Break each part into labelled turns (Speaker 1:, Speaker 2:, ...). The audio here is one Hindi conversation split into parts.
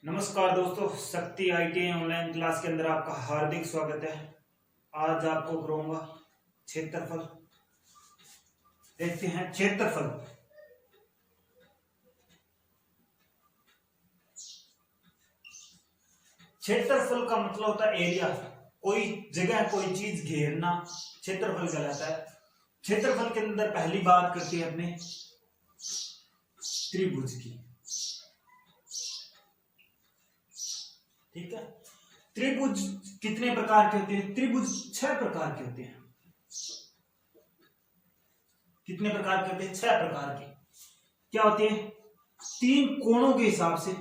Speaker 1: नमस्कार दोस्तों, शक्ति आईटी ऑनलाइन क्लास के अंदर आपका हार्दिक स्वागत है। आज आपको कराऊंगा क्षेत्रफल। देखते हैं क्षेत्रफल। क्षेत्रफल का मतलब होता है एरिया, कोई जगह कोई चीज घेरना क्षेत्रफल कहलाता है। क्षेत्रफल के अंदर पहली बात करते हैं अपने त्रिभुज की। ठीक है, त्रिभुज कितने प्रकार के होते हैं? त्रिभुज 6 प्रकार के होते हैं। कितने प्रकार के होते हैं? 6 प्रकार के। क्या होते हैं? 3 कोणों के हिसाब से,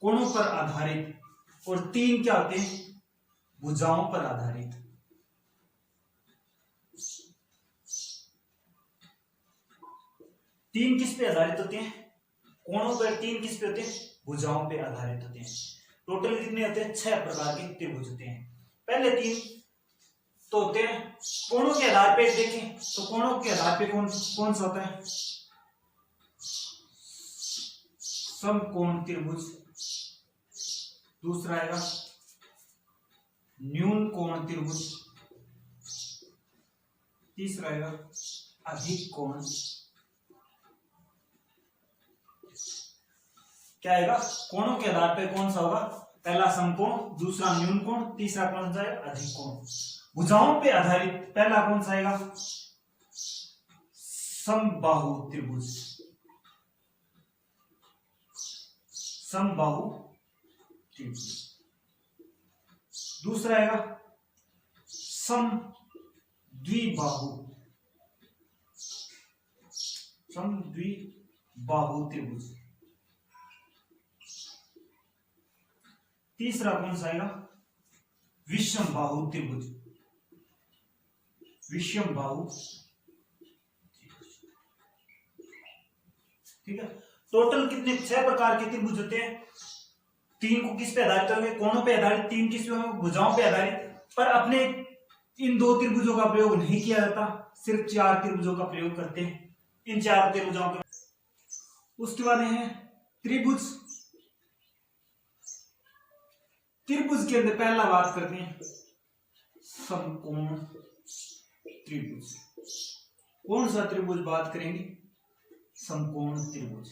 Speaker 1: कोणों पर आधारित, और 3 क्या होते हैं? भुजाओं पर आधारित। तीन किस पे आधारित होते हैं? कोणों पर। 3 किस पे होते हैं? भुजाओं पे आधारित होते हैं। टोटल कितने होते हैं? 6 प्रकार के त्रिभुज होते हैं। पहले 3 तो होते हैं कोणों के आधार पे। देखें तो कोणों के आधार पे कौन कौन सा होता है? समकोण त्रिभुज। दूसरा आएगा न्यून कोण त्रिभुज। तीसरा आएगा अधिक कोण। क्या आएगा? कोणों के आधार पे कौन सा होगा? पहला समकोण, दूसरा न्यून कोण, तीसरा कौन सा है? अधिक कोण। भुजाओं पे आधारित पहला कौन सा आएगा? समबाहु त्रिभुज। समबाहु त्रिभुज। दूसरा आएगा समद्विबाहु। समद्विबाहु त्रिभुज। तीसरा कौन सा आएगा? विषमबाहु त्रिभुज। विषमबाहु। ठीक है, टोटल कितने? 6 प्रकार के त्रिभुज होते हैं। 3 को किस पे आधारित होंगे? कोणों पे आधारित। 3 किस पे होंगे? भुजाओं पे आधारित। पर अपने इन 2 त्रिभुजों का प्रयोग नहीं किया जाता, सिर्फ 4 त्रिभुजों का प्रयोग करते हैं। इन 4 त्रिभुजों का। उसके बाद है त्रिभुज। त्रिभुज के अंदर पहला बात करते हैं समकोण त्रिभुज। कौन सा त्रिभुज बात करेंगे? समकोण त्रिभुज।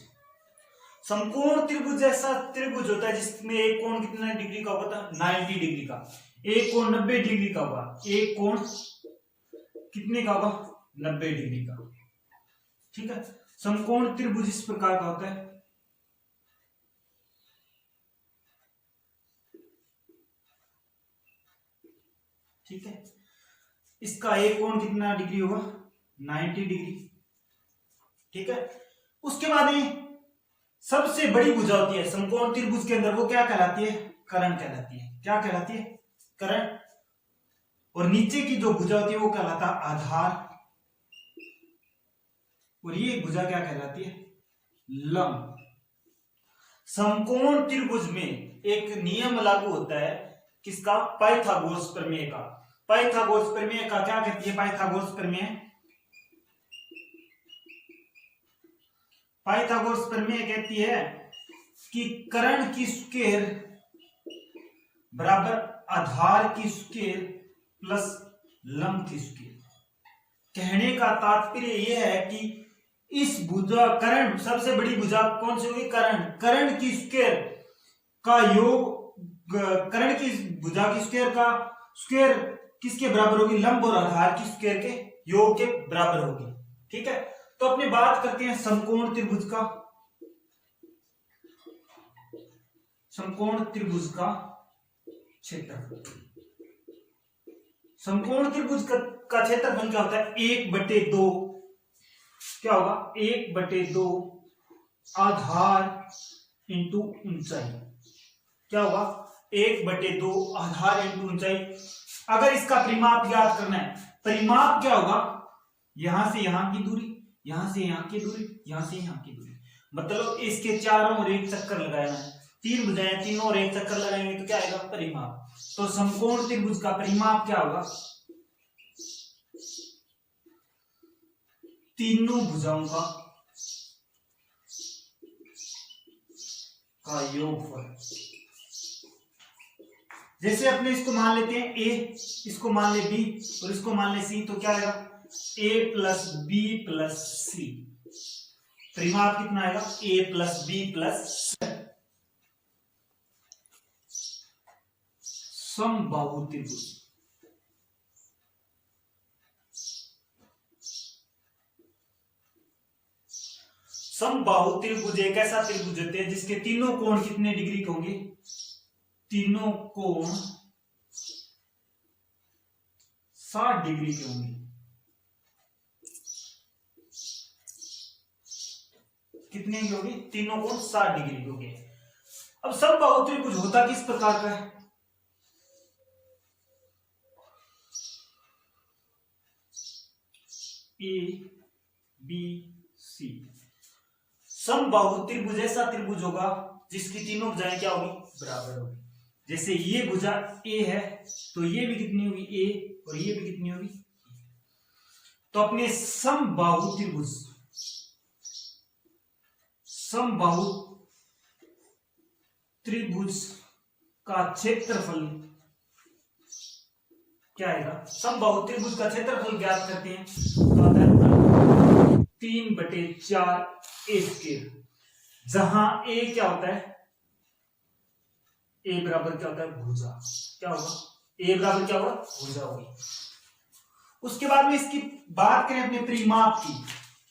Speaker 1: समकोण त्रिभुज ऐसा त्रिभुज होता है जिसमें एक कोण कितना डिग्री का होता है? 90 डिग्री का। एक कोण 90 डिग्री का होगा। एक कोण कितने का होगा? 90 डिग्री का। ठीक है, समकोण त्रिभुज इस प्रकार का होता है। ठीक है, इसका एक कोण कितना डिग्री होगा? 90 डिग्री। ठीक है, उसके बाद में सबसे बड़ी भुजा होती है समकोण त्रिभुज के अंदर, वो क्या कहलाती है? कर्ण कहलाती है। क्या कहलाती है? कर्ण। और नीचे की जो भुजा होती है वो कहलाता है आधार। और ये भुजा क्या कहलाती है? लंब। समकोण त्रिभुज में एक नियम लागू होता है, किसका? पाइथागोरस प्रमेय का। पाइथागोरस प्रमेय का क्या कहती है? पाइथागोरस प्रमेय। पाइथागोरस प्रमेय कहती है कि कर्ण की स्क्वायर बराबर आधार की स्क्वायर प्लस लंब की स्क्वायर। कहने का तात्पर्य यह है कि इस भुजा कर्ण, सबसे बड़ी भुजा कौन सी होगी? कर्ण। कर्ण की स्क्वायर का योग, कर्ण की भुजा की स्क्वायर का स्क्वायर किसके बराबर होगी? लंब और आधार की स्क्वायर के योग के बराबर होगी। ठीक है, तो अपनी बात करते हैं समकोण त्रिभुज का। समकोण त्रिभुज का क्षेत्रफल। समकोण त्रिभुज का क्षेत्रफल क्या होता है? 1/2। क्या होगा? 1/2 आधार इंटू ऊंचाई। क्या होगा? 1/2 आधार इंटू ऊंचाई। अगर इसका परिमाप याद करना है, परिमाप क्या होगा? यहां से यहां की दूरी, यहां से यहां की दूरी, यहां से यहां की दूरी। मतलब इसके चारों ओर एक चक्कर लगाना है। 3 भुजाएं, तीनों ओर एक चक्कर लगाएंगे तो क्या आएगा? परिमाप। तो समकोण त्रिभुज का परिमाप क्या होगा? तीनों भुजाओं का का योगफल। जैसे अपने इसको मान लेते हैं a, इसको मान ले b और इसको मान ले c, तो क्या आएगा a प्लस बी प्लस सी। परिमाप कितना आएगा a प्लस बी प्लस सी। समबाहु त्रिभुज। समबाहु त्रिभुज एक ऐसा त्रिभुज होते हैं जिसके तीनों कोण कितने डिग्री के होंगे, तीनों कोण 60 डिग्री के होंगे। कितने की होगी, तीनों कोण 60 डिग्री के होंगे। अब समबाहु त्रिभुज होता किस प्रकार का है, ए बी सी। समबाहु त्रिभुज ऐसा त्रिभुज होगा जिसकी तीनों भुजाएं क्या होगी, बराबर होगी। जैसे ये भुजा ए है तो ये भी कितनी होगी ए, और ये भी कितनी होगी। तो अपने समबाहु त्रिभुज, समबाहु त्रिभुज का क्षेत्रफल क्या आएगा, समबाहु त्रिभुज का क्षेत्रफल ज्ञात करते हैं तो आता है 3/4 ए स्क्वायर, जहां ए क्या होता है, ए बराबर क्या होता है भुजा। क्या होगा, ए बराबर क्या होगा, भुजा होगी। उसके बाद में इसकी बात करें अपने परिमाप की,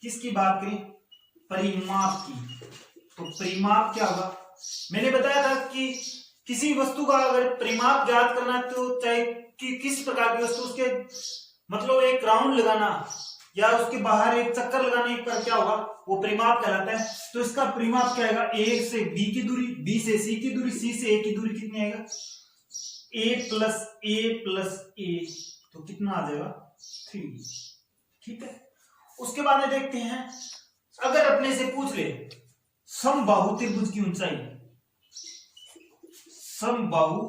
Speaker 1: किसकी बात करें, परिमाप की। तो परिमाप क्या होगा, मैंने बताया था कि किसी वस्तु का अगर परिमाप ज्ञात करना है तो चाहे कि किस प्रकार की वस्तु, उसके मतलब एक राउंड लगाना या उसके बाहर एक चक्कर लगाने पर क्या होगा, वो परिमाप कहलाता है। तो इसका परिमाप क्या आएगा, ए से बी की दूरी, बी से सी की दूरी, सी से ए की दूरी कितनी आएगा, ए प्लस ए, तो कितना आ जाएगा 3। ठीक है। उसके बाद में देखते हैं, अगर अपने से पूछ ले समबाहु त्रिभुज की ऊंचाई, समबाहु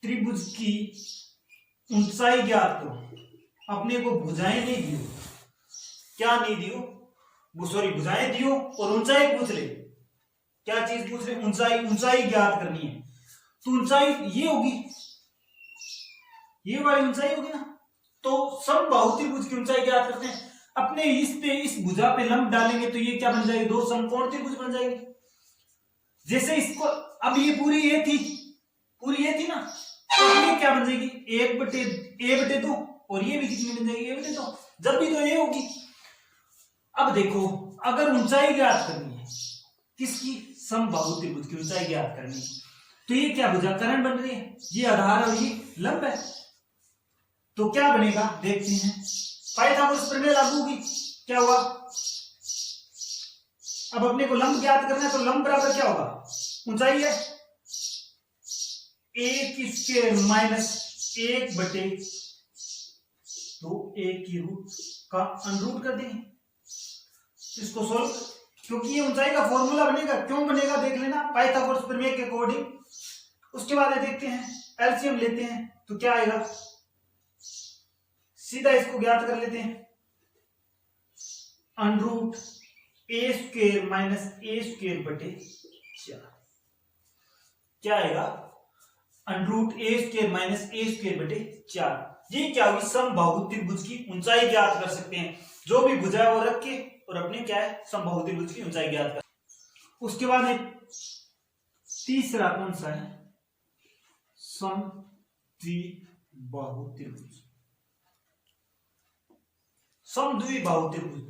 Speaker 1: त्रिभुज की ऊंचाई ज्ञात करो। अपने को भुजाएं नहीं दियो, क्या नहीं दियो, वो सॉरी भुजाएं दियो और ऊंचाई पूछ ले। क्या चीज पूछ ले, ऊंचाई, ऊंचाई ज्ञात करनी है। तो ऊंचाई ये होगी, ये वाली ऊंचाई होगी ना। तो समबाहु त्रिभुज की ऊंचाई ज्ञात करते हैं। अपने इस पे, इस भुजा पे लंब डालेंगे तो ये क्या बन जाएगी, दो समकोण त्रिभुज बन जाएंगे। जैसे इसको, अब ये पूरी ये थी, पूरी ये थी ना, तो ये क्या बन जाएगी, 1/2, और ये भी कितनी बन जाएगी, 1/2। जब भी तो ये होगी। अब देखो, अगर ऊंचाई ज्ञात करनी है किसकी, समबाहु त्रिभुज की ऊंचाई ज्ञात करनी है, तो ये क्या भुजा कर्ण बन रही है, ये आधार और ये लंब है। तो क्या बनेगा देखते हैं, पाइथागोरस प्रमेय लागू होगी। क्या हुआ, अब अपने को लंब ज्ञात करना है तो लंब बराबर क्या होगा, ऊंचाई है a² - 1/2 a की रूट का अंडरूट कर देंगे। इसको सोल्व, क्योंकि ये ऊंचाई का फॉर्मूला बनेगा। क्यों बनेगा देख लेना, पाइथागोरस प्रमेय के अकॉर्डिंग। उसके बाद देखते हैं, एलसीएम लेते हैं तो क्या आएगा, सीधा इसको ज्ञात कर लेते हैं, अंडरूट a² - a²/4। क्या आएगा, अंडरूट a² - a²/4। ये क्या हुई, समबाहु त्रिभुज की ऊंचाई ज्ञात कर सकते हैं। जो भी भुजा है वो रख के और अपने क्या है, समबाहु त्रिभुज की ऊंचाई ज्ञात कर। उसके बाद एक तीसरा कौन सा है, समद्विबाहु त्रिभुज। समद्विबाहु त्रिभुज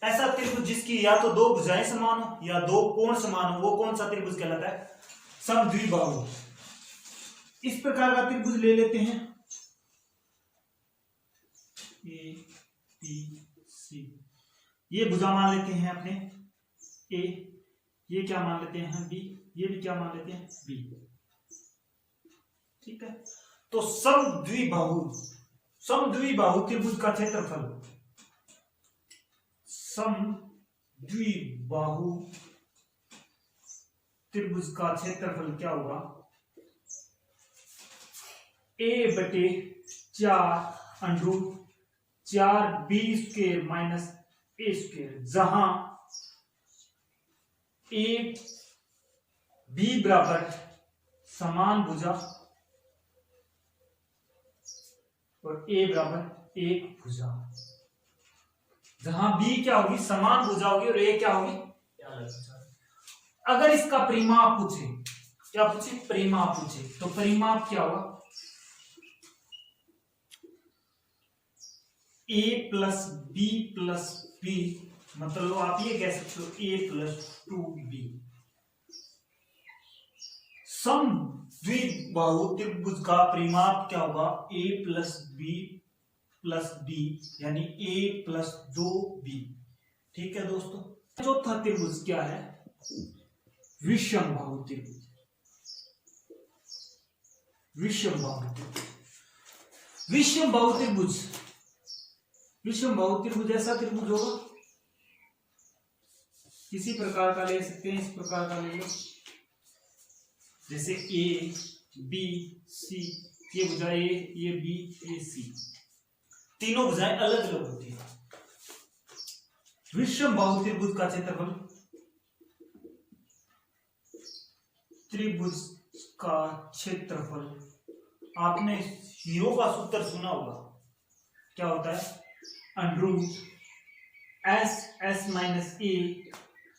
Speaker 1: ऐसा त्रिभुज जिसकी या तो दो भुजाएं समान हो या दो कोण समान हो, वो कौन सा त्रिभुज कहलाता है, समद्विबाहु। इस प्रकार का त्रिभुज ले लेते हैं, ए बी सी। ये भुजा मान लेते हैं अपने ए, ये क्या मान लेते हैं बी, ये भी क्या मान लेते हैं बी। ठीक है। तो समद्विबाहु त्रिभुज का क्षेत्रफल, समद्विबाहु त्रिभुज का क्षेत्रफल क्या होगा, a/4 अंडरूट 4b² - a², जहां a बी बराबर समान भुजा और ए बराबर एक भुजा। जहां बी क्या होगी, समान भुजा होगी, और ए क्या होगी, अलग भुजा। अगर इसका परिमाप पूछे, क्या पूछे, परिमाप पूछे, तो परिमाप क्या होगा, a plus B plus B, मतलब आप ये कह सकते हो a प्लस 2b। सम द्विबाहु त्रिभुज का परिमाप क्या होगा, a plus B plus B, यानी a प्लस 2b। ठीक है दोस्तों। चौथा त्रिभुज क्या है, विषमबाहु त्रिभुज। विषमबाहु त्रिभुज, विषमबाहु त्रिभुज, विषमबाहु त्रिभुज ऐसा त्रिभुज होगा, किसी प्रकार का ले सकते हैं, इस प्रकार का ले लो, जैसे ए बी सी, ये भुजा ए, ये बी, ये सी, तीनों भुजाएं अलग अलग होती है। विषमबाहु त्रिभुज का क्षेत्रफल, त्रिभुज का क्षेत्रफल, आपने हीरो का सूत्र सुना होगा, क्या होता है, under root S S minus A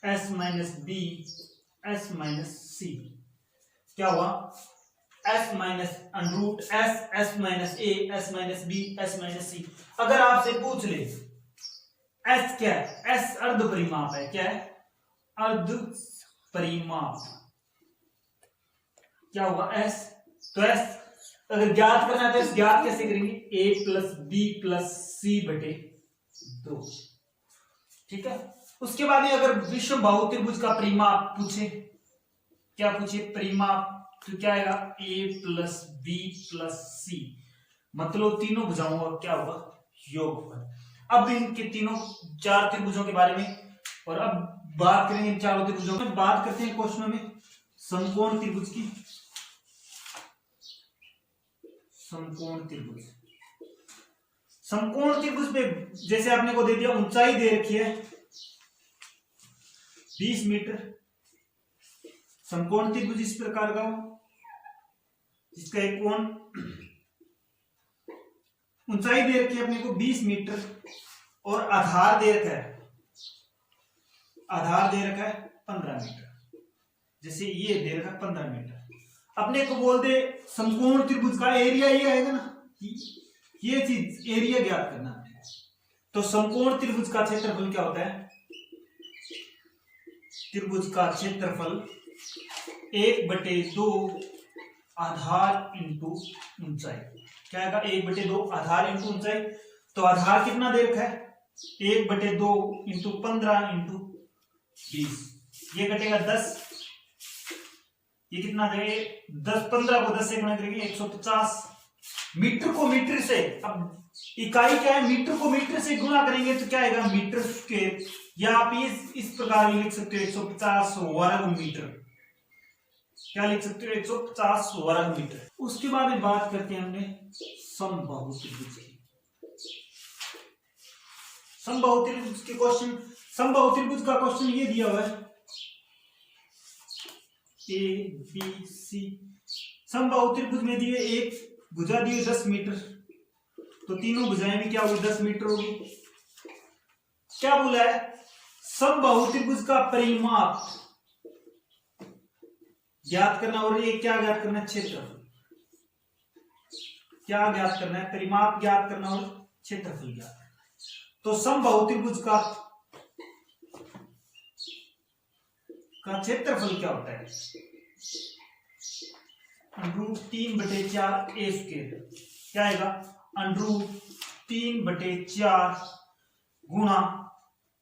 Speaker 1: S minus B S minus C. क्या हुआ, S minus under root S S minus A S minus B S minus C. अगर आपसे पूछ ले एस क्या है, एस अर्ध परिमाप है, क्या है, अर्ध परिमाप। क्या हुआ, एस, तो एस अगर ज्ञात करना है तो ज्ञात कैसे करेंगे, ए प्लस बी प्लस सी बटे 2। ठीक है। उसके बाद ही अगर विषमबाहु त्रिभुज का परिमाप पूछे, क्या पूछे, परिमाप, तो क्या आएगा, ए प्लस बी प्लस सी, मतलब तीनों भुजाओं का क्या होगा, योगफल। अब इनके तीनों चार त्रिभुजों के बारे में, और अब बात करेंगे इन चारों त्रिभुजों में। बात करते हैं क्वेश्चनों में समकोण त्रिभुज की। समकोण त्रिभुज, समकोण त्रिभुज में जैसे आपने को दे दिया, ऊंचाई दे रखी है 20 मीटर। समकोण त्रिभुज इस प्रकार का हो, जिसका एक कोण, ऊंचाई दे रखी है अपने को 20 मीटर, और आधार दे रखा है, आधार दे रखा है 15 मीटर। जैसे ये दे रखा है 15 मीटर। अपने को बोल दे समकोण त्रिभुज का एरिया, ये आएगा ना, ये चीज एरिया ज्ञात करना है। तो समकोण त्रिभुज का क्षेत्रफल क्या होता है, त्रिभुज का क्षेत्रफल 1/2 आधार इंटू ऊंचाई। क्या आएगा, 1/2 आधार इंटू ऊंचाई। तो आधार कितना दे रखा है, 1/2 इंटू 15 इंटू 20, ये कटेगा 10। ये कितना देंगे, 10, 15 को 10 से गुणा करेंगे 150। मीटर को मीटर से, अब इकाई क्या है, मीटर को मीटर से गुणा करेंगे तो क्या आएगा, मीटर स्क्वायर, या आप इस प्रकार लिख सकते हो 150 वर्ग मीटर। क्या लिख सकते हो, 150 वर्ग मीटर। उसके बाद में बात करते हैं हमने समबाहु त्रिभुज की। समबाहु त्रिभुज के क्वेश्चन, समबाहु त्रिभुज का क्वेश्चन ये दिया हुआ है, ए बी सी। समबाहु त्रिभुज में दिए एक भुजा दी 10 मीटर, तो तीनों भुजाएं भी क्या होगी, 10 मीटर होगी। क्या बोला है, समबाहु त्रिभुज का परिमाप ज्ञात करना, और ये क्या ज्ञात करना है, क्षेत्रफल। क्या ज्ञात करना है, परिमाप ज्ञात करना और क्षेत्रफल ज्ञात करना। तो समबाहु त्रिभुज का क्षेत्रफल क्या होता है, √3/4 ए स्क्वायर। क्या आएगा, √3/4 गुणा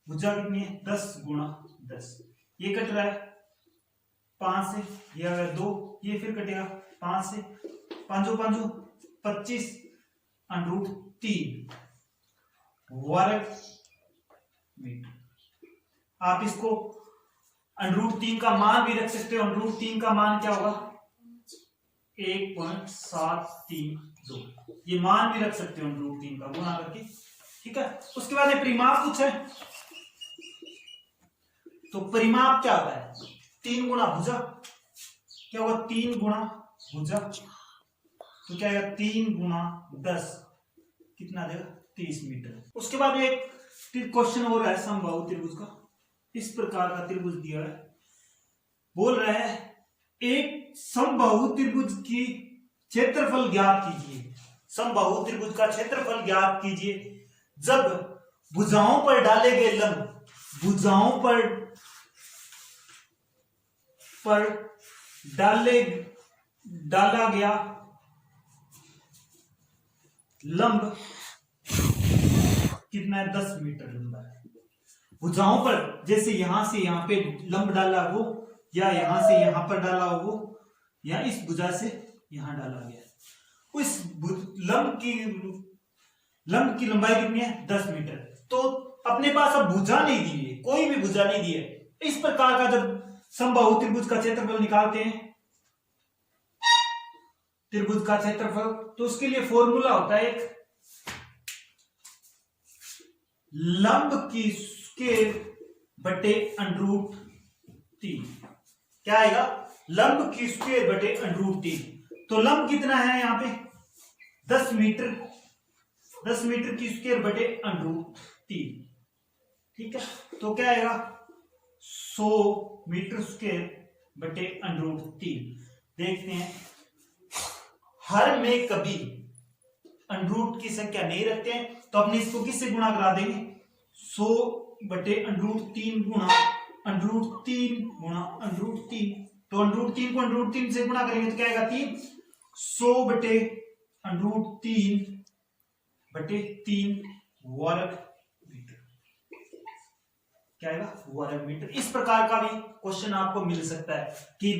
Speaker 1: भुजा कितनी है, 10 गुणा 10। ये कट रहा है 5 से, ये अगर 2, ये फिर कटेगा 5 से, 5 5 25 √3 वर्ग मीटर। आप इसको √3 का मान भी रख सकते हो। √3 का मान क्या होगा, 1.732। ये मान भी रख सकते हो √3 का गुणा करके। ठीक है। उसके बाद परिमाप पूछा है, तो परिमाप क्या होता है, 3 गुणा भुजा क्या होगा 3 गुणा भुजा, तो क्या आएगा 3 गुणा 10 कितना आ जाएगा 30 मीटर। उसके बाद में एक क्वेश्चन हो रहा है समबाहु त्रिभुज का। इस प्रकार का त्रिभुज दिया है, बोल रहा है एक समबाहु त्रिभुज की क्षेत्रफल ज्ञात कीजिए। समबाहु त्रिभुज का क्षेत्रफल ज्ञात कीजिए जब भुजाओं पर डाले गए लंब, भुजाओं पर डाला गया लंब कितना है 10 मीटर लंबा है। भुजाओं पर जैसे यहां से यहां पे लंब डाला वो, या यहां से यहां पर डाला वो, या इस भुजा से यहां डाला गया, उस लंब की लंबाई कितनी है 10 मीटर। तो अपने पास अब भुजा नहीं दी है, कोई भी भुजा नहीं दी है। इस प्रकार का जब समबाहु त्रिभुज का क्षेत्रफल निकालते हैं, त्रिभुज का क्षेत्रफल, तो उसके लिए फॉर्मूला होता है एक लंब की स्क्वायर बटे √3। क्या आएगा लंब की स्क्वायर बटे √3। तो लंब कितना है यहां पे 10 मीटर, 10 मीटर की स्क्वायर बटे √3। ठीक है, तो क्या आएगा 100 मीटर स्क्वायर बटे √3। देखते हैं, हर में कभी √ की संख्या नहीं रखते हैं, तो अपने इसको किससे गुणा करा देंगे 100 बटे √3 गुणा √3 गुणा √3। तो √3 को √3 से गुणा करेंगे तो क्या आएगा 3। 100 बटे √3 बटे 3 वर्ग मीटर, क्या आएगा वर्ग मीटर। इस प्रकार का भी क्वेश्चन आपको मिल सकता है कि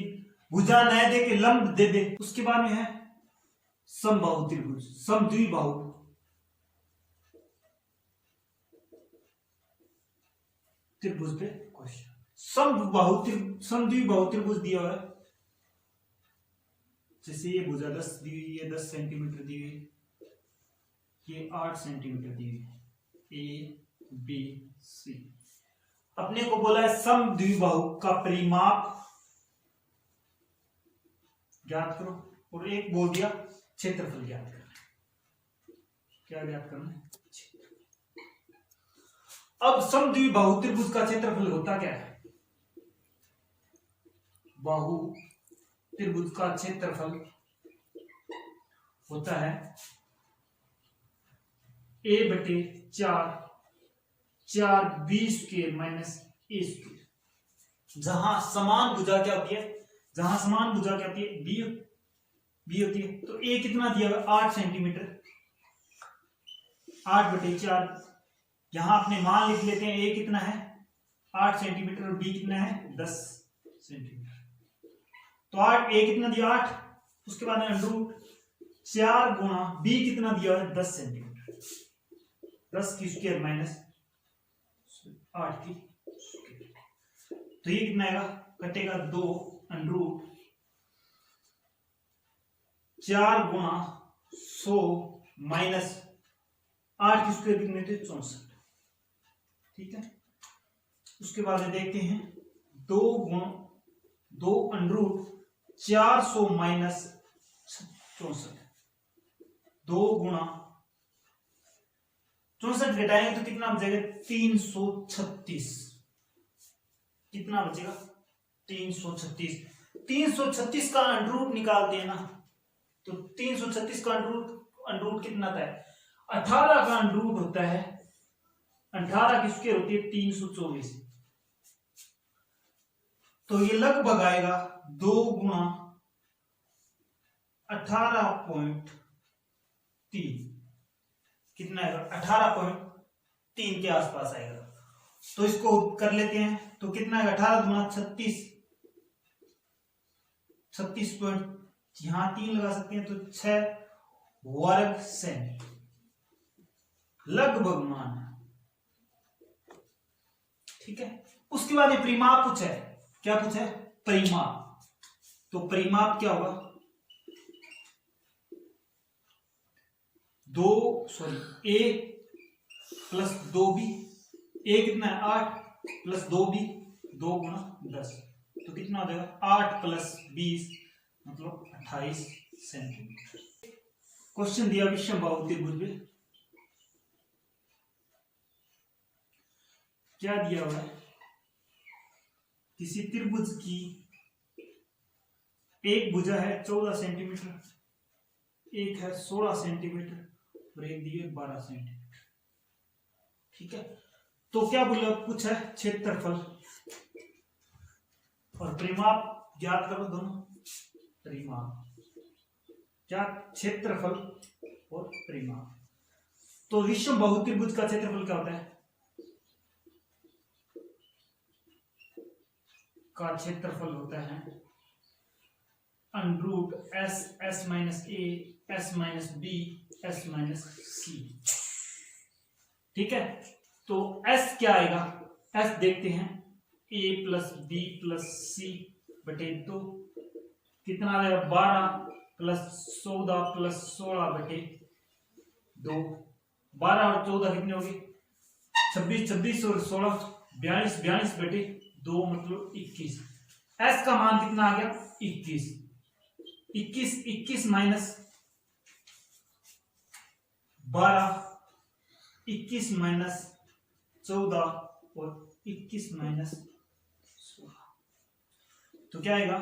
Speaker 1: भुजा न दे के लंब दे दे। उसके बाद में है समबाहु त्रिभुज, समद्विबाहु त्रिभुज पे क्वेश्चन। समद्विबाहु त्रिभुज दिया हुआ है, जैसे ये भुजा 10 दी हुई, ये 10 सेंटीमीटर दी हुई, ये 8 सेंटीमीटर दी हुई, ए बी सी। अपने को बोला है समद्विबाहु का परिमाप ज्ञात करो, और एक बोल दिया क्षेत्रफल ज्ञात करना। क्या ज्ञात करना है? अब समद्विबाहु त्रिभुज का क्षेत्रफल होता क्या है? बाहु त्रिभुज का क्षेत्रफल होता है a बटे 4 b square minus a square. जहां समान भुजा क्या होती है, जहां समान भुजा क्या होती है बी होती है। तो a कितना दिया हुआ 8 सेंटीमीटर, 8 बटे 4। यहां अपने मान लिख लेते हैं, a कितना है 8 सेंटीमीटर और b कितना है 10 सेंटीमीटर। तो 8 a कितना दिया 8, उसके बाद √4 गुणा b कितना दिया है 10 सेंटीमीटर, 10 की स्क्वायर माइनस 8 की स्क्वायर। तो ये कितना आएगा, कटेगा 2 √4 गुणा 100 माइनस 8 की स्क्वायर कितने थे 64। ठीक है, उसके बाद देखते हैं 2 √400 माइनस 64, 2 गुणा 64 घटाएंगे तो कितना बचेगा 336। कितना बचेगा 336। 336 का √ निकालते हैं ना, तो 336 का √ कितना था 18 का √ होता है, 18 की स्क्वायर होती है 324। तो ये लगभग आएगा 2 गुणा 18.3। कितना आएगा 18.3 के आसपास आएगा। तो इसको कर लेते हैं, तो कितना आएगा 18 गुणा 36, 36 यहां 3 लगा सकते हैं, तो 6 वर्ग सेंटी लगभग मान। ठीक है, उसके बाद ये परिमाप पूछा है। क्या पूछा है परिमाप। तो परिमाप क्या होगा a प्लस 2b, a कितना है 8 प्लस 2b 2 गुणा 10, तो कितना हो जाएगा 8 प्लस 20 मतलब 28 सेंटीमीटर। क्वेश्चन दिया विषमबाहु त्रिभुज में क्या दिया हुआ है, किसी त्रिभुज की एक भुजा है 14 सेंटीमीटर, एक है 16 सेंटीमीटर और एक दी है 12 सेंटीमीटर। ठीक है, तो क्या बोला, पूछा है क्षेत्रफल और परिमाप ज्ञात करो दोनों। परिमाप क्या, क्षेत्रफल और परिमाप। तो विषमबाहु त्रिभुज का क्षेत्रफल क्या होता है, का क्षेत्रफल होता है √S S minus A S minus B S minus C. ठीक है, तो S क्या आएगा, S देखते हैं, a प्लस बी प्लस सी बटे 2 कितना आ जाएगा, 12 प्लस 14 प्लस 16 बटे 2। 12 और 14 कितने हो गए, 26, 26 और 16 42, 42 बटे 2 मतलब 21। S का मान कितना आ गया, 21। 21 माइनस 12, 21 माइनस 14 और 21 माइनस 16, तो क्या आएगा,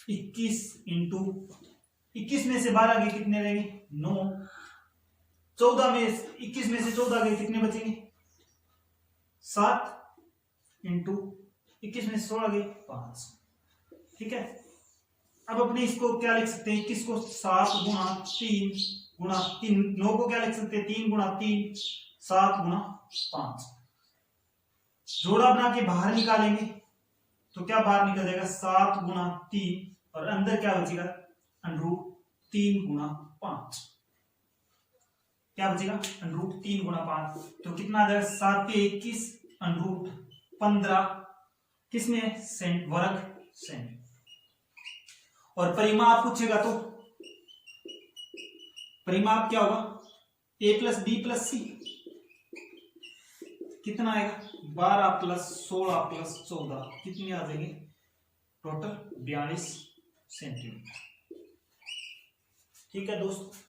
Speaker 1: √21 इंटू 21 में से 12 गए कितने रहेंगे, 9। 14 में 21 में से 14 गए कितने बचेंगे, 7 इंटू 21 में से 16 गए 5। ठीक है, अब अपने इसको क्या लिख सकते हैं, 21 को 7 गुणा 3 गुणा 3, 9 को क्या लिख सकते हैं, 3 गुणा 3 7 गुणा 5। जोड़ा बना के बाहर निकालेंगे तो क्या बाहर निकल जाएगा, 7 गुणा 3 और अंदर क्या बचेगा, √3 गुणा 5। क्या बचेगा, √3 गुणा 5, तो कितना आ जाएगा, 7 पे 21 √15 किसमें, सेंट वर्ग सेंट। और परिमाप पूछेगा तो परिमाप क्या होगा, a प्लस बी प्लस सी कितना आएगा, 12 प्लस 16 प्लस 14 कितने आ जाएंगे, टोटल 42 सेंटीमीटर। ठीक है दोस्तों।